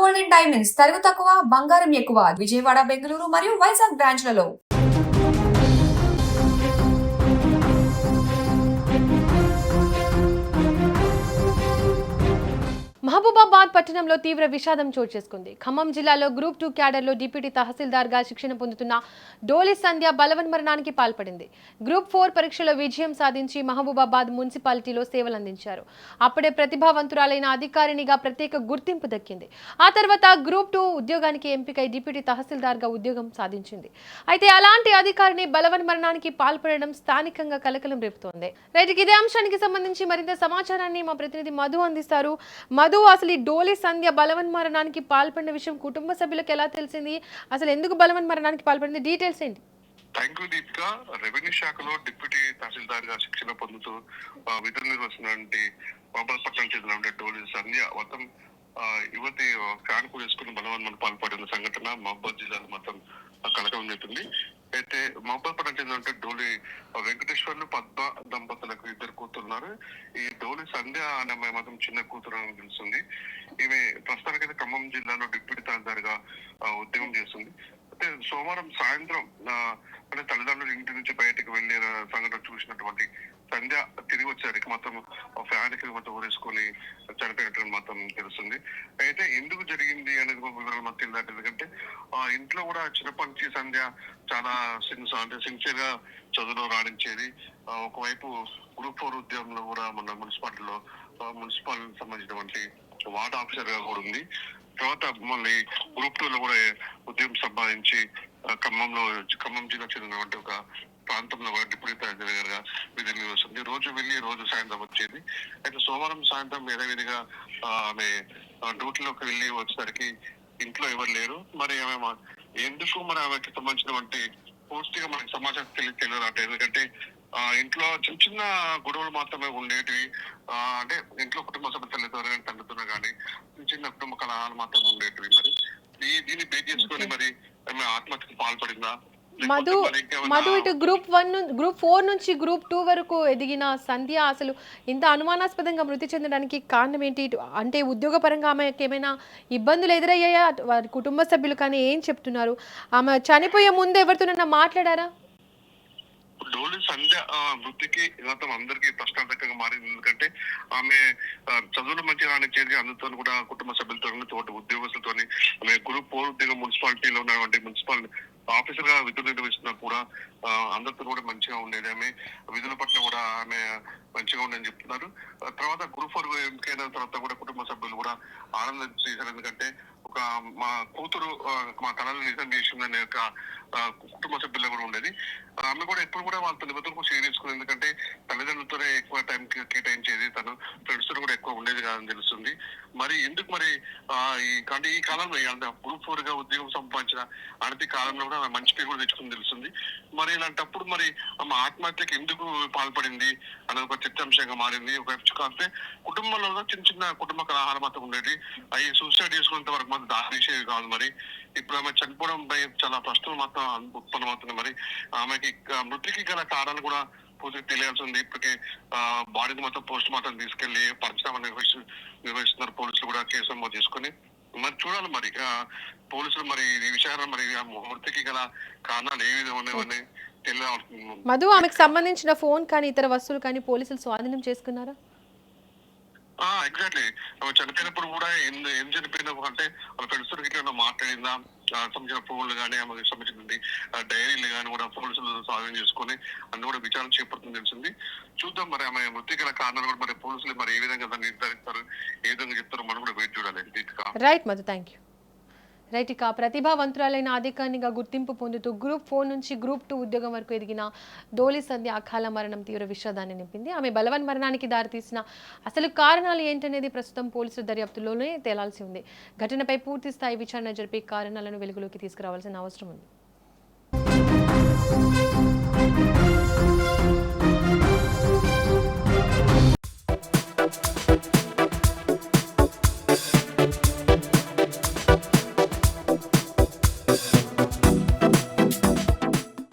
Golden diamonds తరుగు తక్కువ బంగారం ఎక్కువ విజయవాడ బెంగళూరు మరియు వైజాగ్ బ్రాంచ్లలో మహబూబాబాద్ పట్టణంలో తీవ్ర విషాదం చోటు చేసుకుంది. ఖమ్మం జిల్లాలో గ్రూప్ 2 క్యాడర్లో డిప్యూటీ తహసీల్దార్గా శిక్షణ పొందుతున్న డోలి సంధ్య బలవన్మరణానికి పాల్పడింది. గ్రూప్ 4 పరీక్షలో విజయం సాధించి మహబూబాబాద్ మున్సిపాలిటీలో సేవలందించారు. అప్పుడే ప్రతిభావంతురాలైన అధికారినిగా ప్రత్యేక గుర్తింపు దక్కింది. ఆ తర్వాత గ్రూప్ 2 ఉద్యోగానికి ఎంపికై డిప్యూటీ తహసీల్దార్గా ఉద్యోగం సాధించింది. అయితే అలాంటి అధికారిని బలవన్మరణానికి పాల్పడడం స్థానికంగా కలకలం రేపుతోంది. రైట్, ఇదే అంశానికి సంబంధించి మరింత సమాచారాన్ని మా ప్రతినిధి మధు అందిస్తారు. మధు, అసలు ఈ డోలి సంధ్య బలవన్మరణానికి పాల్పడిన విషయం కుటుంబ సభ్యులకు ఎలా తెలిసింది? అసలు ఎందుకు బలవన్మరణానికి పాల్పడింది? డీటెయిల్స్ ఏంటి? Thank you Deepika. రెవెన్యూ శాఖలో డిప్యూటీ తహసీల్దార్ గా శిక్షణ పొందుతూ విధులు నిర్వహిస్తున్నటువంటి మహబూబాబాద్ చెందిన డోలి సంధ్య మొత్తం యువతి ఫ్యాన్ కు వేసుకుని బలవన్మరణం పాల్పడిన సంఘటన మహబూబాబాద్ జిల్లాలో మొత్తం కలకలం చెప్పింది. అయితే మహబూబాబాద్ చెందిన డోలి వెంకటేశ్వర్లు పద్మ దంపతులకు 2 కూతురున్నారు. ఈ డోలి సంధ్య అనే అమ్మాయి మాత్రం చిన్న కూతురు అని తెలుస్తుంది. ఈమె ప్రస్తుతానికైతే ఖమ్మం జిల్లాలో డిప్యూటీ తహసీల్దార్ గా ఉద్యోగం చేస్తుంది. అయితే సోమవారం సాయంత్రం అంటే తల్లిదండ్రులు ఇంటి నుంచి బయటకు వెళ్ళిన సంఘటన చూసినటువంటి సంధ్య తిరిగి వచ్చేసరికి మొత్తం ఫ్యాన్ కి మొత్తం ఊరేసుకొని చనిపోయినట్టు మొత్తం తెలుస్తుంది. అయితే ఎందుకు జరిగింది అనేది వివరాలు మాకు తెలియదు. ఎందుకంటే ఇంట్లో కూడా చిన్నప్పటి నుంచి సంధ్య చాలా సిన్సియర్ గా చదువులో రాణించేది. ఒకవైపు గ్రూప్ 4 ఉద్యోగంలో కూడా మన మున్సిపాలిటీలో సంబంధించినటువంటి వార్డ్ ఆఫీసర్ గా కూడా ఉంది. తర్వాత మళ్ళీ గ్రూప్ 2 లో కూడా ఉద్యోగం సంపాదించి ఖమ్మం జిల్లా చెందినటువంటి ఒక ప్రాంతంలో కూడా డిప్యూటీ తహసీల్దార్ గా విధులు నిర్వహిస్తుంది. రోజు వెళ్ళి రోజు సాయంత్రం వచ్చేది. అయితే సోమవారం సాయంత్రం యథావిధిగా ఆమె డ్యూటీలోకి వెళ్ళి వచ్చేసరికి ఇంట్లో ఎవరు లేరు. మరి ఆమె ఎందుకు మరి ఆమెకి సంబంధించినటువంటి పూర్తిగా మనకి సమాచారం తెలియదు. ఎందుకంటే ఇంట్లో చిన్న చిన్న గొడవలు మాత్రమే ఉండేటివి. అంటే ఇంట్లో కుటుంబ సభ్యులు తల్లితో కానీ చిన్న కుటుంబ కలహాలు మాత్రమే ఉండేటివి. మరి దీన్ని బేస్ చేసుకొని మరి ఆమె ఆత్మహత్యకు పాల్పడిందా? మధు, ఇటు గ్రూప్ 4 నుంచి గ్రూప్ 2 వరకు ఎదిగిన సంధ్య అసలు ఇంత అనుమానాస్పదంగా మృతి చెందడానికి కారణం ఏంటి? అంటే ఉద్యోగపరంగా ఆమెకి ఏమైనా ఇబ్బందులు ఎదురయ్యాయా? వారి కుటుంబ సభ్యులు కానీ ఏం చెప్తున్నారు? ఆమె చనిపోయే ముందు ఎవరితోనైనా మాట్లాడారా? డోలి సంధ్య వృత్తికి మొత్తం అందరికీ ప్రశ్నార్థకంగా మారింది. ఎందుకంటే ఆమె చదువులు మంచిగా రాణించేది. అందరితో కూడా కుటుంబ సభ్యులతో తోటి ఉద్యోగస్తులతో ఆమె గ్రూప్ 4 ఉద్యోగం మున్సిపాలిటీలో ఉన్నటువంటి మున్సిపల్ ఆఫీసర్ గా విధులు నిర్వహిస్తున్నా కూడా అందరితో కూడా మంచిగా ఉండేది. ఆమె విధుల పట్ల కూడా ఆమె మంచిగా ఉండని చెప్తున్నారు. తర్వాత గ్రూప్ 4 ఎంపికైన తర్వాత కూడా కుటుంబ సభ్యులు కూడా ఆనందం చేశారు. ఎందుకంటే మా కూతురు మా కళలు నిజం చేసిందనే ఒక కుటుంబ సభ్యుల్లో కూడా ఉండేది. ఆమె కూడా ఎప్పుడు కూడా వాళ్ళ తల్లిదండ్రులకు షేర్ చేసుకుంది. ఎందుకంటే తల్లిదండ్రులతోనే ఎక్కువ టైం కేటాయించేది. తను ఫ్రెండ్స్ తో కూడా ఎక్కువ ఉండేది కాదని తెలుస్తుంది. మరి ఎందుకు మరి ఈ కాలంలో గ్రూప్ 4 గా ఉద్యోగం సంపాదించిన అనతి కాలంలో కూడా మంచి పేరు కూడా తెచ్చుకుని తెలుస్తుంది. మరి ఇలాంటప్పుడు మరి ఆమె ఆత్మహత్యకి ఎందుకు పాల్పడింది అనేది ఒక చర్చాంశంగా మారింది. ఒక కాకపోతే కుటుంబంలో చిన్న చిన్న కుటుంబ కలహాలు మాత్రం ఉండేది. అవి సూసైడ్ చేసుకునేంత వరకు మాత్రం దాచేది కాదు. మరి ఇప్పుడు ఆమె చనిపోవడంపై చాలా ప్రశ్నలు మాత్రం ఉత్పన్నమవుతున్నాయి. మరి ఆమెకి మృతికి గల కారణాలు కూడా పూర్తిగా తెలియాల్సి ఉంది. ఇప్పటికే బాడీని మొత్తం పోస్ట్ మార్టం తీసుకెళ్లి పరిశ్రమ నిర్వహిస్తున్నారు పోలీసులు కూడా. కేసు నమోదు చేసుకుని మరి చూడాలి. మరి పోలీసులు మరి ఈ విషయాన్ని మరి మృతికి గల కారణాలు ఏ విధంగా తెలియాల్సింది. మధు, ఆమెకు సంబంధించిన ఫోన్ కానీ ఇతర వస్తువులు కానీ పోలీసులు స్వాధీనం చేసుకున్నారా? ఎగ్జాక్ట్లీ. ఆమె చనిపోయినప్పుడు కూడా ఏం చనిపోయినా అంటే వాళ్ళ ఫ్రెండ్స్ తో మాట్లాడిందా సంబంధించిన ఫోన్లు కానీ ఆమెకు సంబంధించిన డైరీలు కానీ కూడా పోలీసులు స్వాధీనం చేసుకుని అన్ని కూడా విచారణ చేపడుతుంది తెలిసింది. చూద్దాం మరి ఆమె మృతి గల కారణాలు కూడా మరి పోలీసులు మరి ఏ విధంగా దాన్ని నిర్ధారిస్తారు, ఏ విధంగా చెప్తారో మనం కూడా వెయిట్ చూడాలి. Right Madhu, thank you. Right, ఇక ప్రతిభావంతురాలైన అధికారినిగా గుర్తింపు పొందుతూ గ్రూప్ 4 నుంచి గ్రూప్ 2 ఉద్యోగం వరకు ఎదిగిన డోలి సంధ్య అకాల మరణం తీవ్ర విషాదాన్ని నింపింది. ఆమె బలవన్మరణానికి దారితీసిన అసలు కారణాలు ఏంటనేది ప్రస్తుతం పోలీసుల దర్యాప్తులోనే తేలాల్సి ఉంది. ఘటనపై పూర్తి స్థాయి విచారణ జరిపి కారణాలను వెలుగులోకి తీసుకురావాల్సిన అవసరం ఉంది.